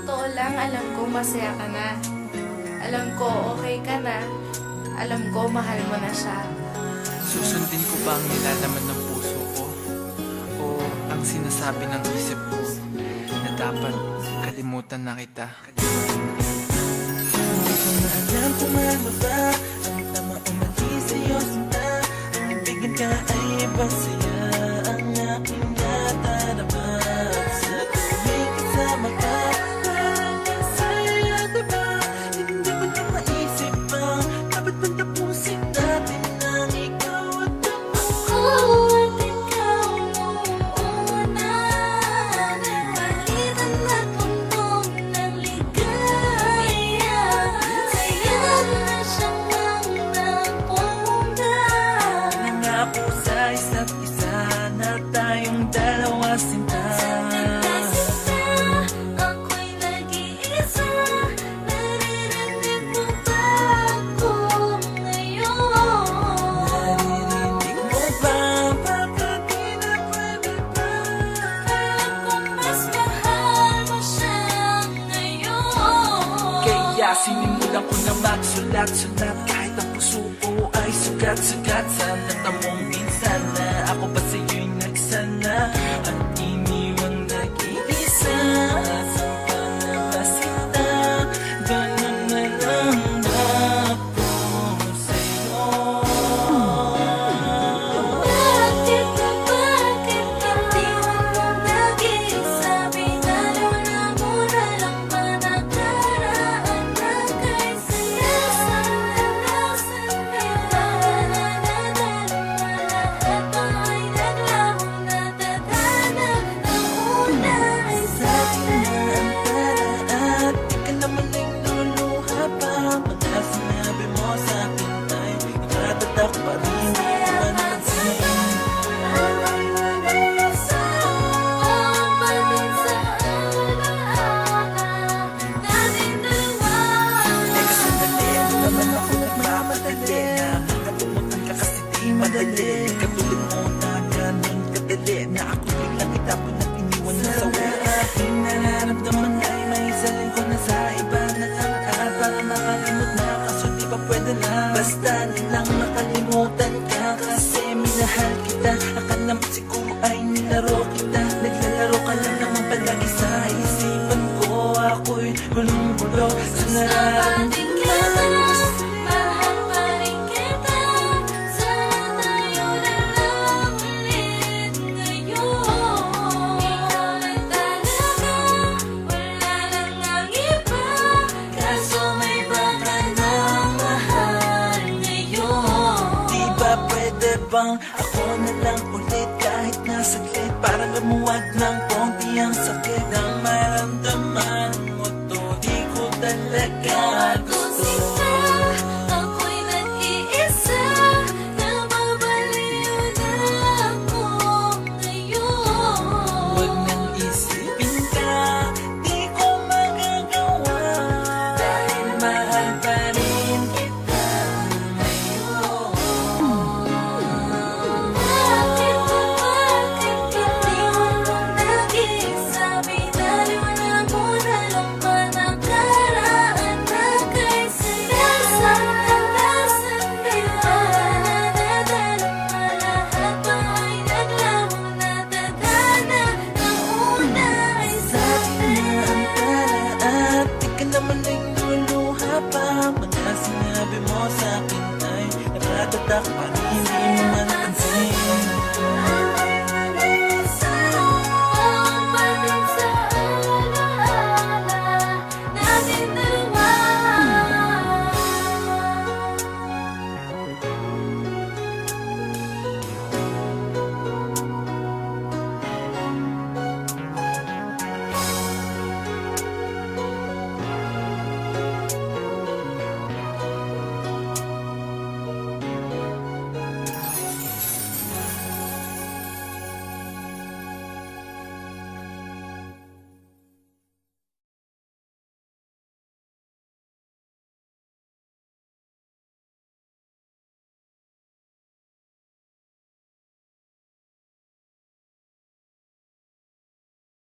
totoo lang, alam ko masaya ka na. Alam ko okay ka na. Alam ko mahal mo na siya. Susundin ko ba ang nilalaman ng puso ko? O ang sinasabi ng isip ko na dapat kalimutan na kita? Hindi ko na alam kung ano ba ang tama o mali sa'yo, sinta. Ang ibigin ka ay ibang saya ang aking nadarama. Sa tuwing kasama ka, parang ang saya, diba? Hindi ko na maisip pa, dapat bang tapusin natin ang ikaw at ako? At ikaw muna, palitan na tuntong ng ligaya. Kaya na siyang ang napunta. Nangako sa isa't isa na tayong dalawa, sinta. Ako'y nag-iisa, naririnig mo ba ako ngayon? Naririnig mo ba? Bakit di na pwede ba? Kung mas mahal mo siya ngayon. Kaya sinimulan ko na magsulat-sulat kahit ang puso ko ay sugat-sugat. Sana tamong minsan na ako pa sa'yo'y nagsana at iniwang nag-iisa. Asan ka na ba, sinta? Ganun na lang ako sa'yo. Bakit hindi mo nag-iisa? Pinaluna mo na lang ba nakaraan na kay saya? Sana lang sabihan na nadaluma lahat ay naglamong natatanag ng una ay Sa'kin na ang paraan, di ka naman ay luluha pa. Pagka sinabi mo sa'kin ay nakatatak pa rin, di ko napansin. ako'y mag-iisa. Balik sa alaala nating dalawa. Teka sandali, ano naman ako nagmamadali? Nakakatumutan ka kasi di madali. Katulad mo na ganun kadali, na ako biglang itapon at iniwan na sa wala. Aking nararamdaman ay may salin ko na sa iba na lang. At para makalimot na, kaso di pa pwede lang. Basta di lang makalimutan ka, kasi minahal kita. Akala mo siguro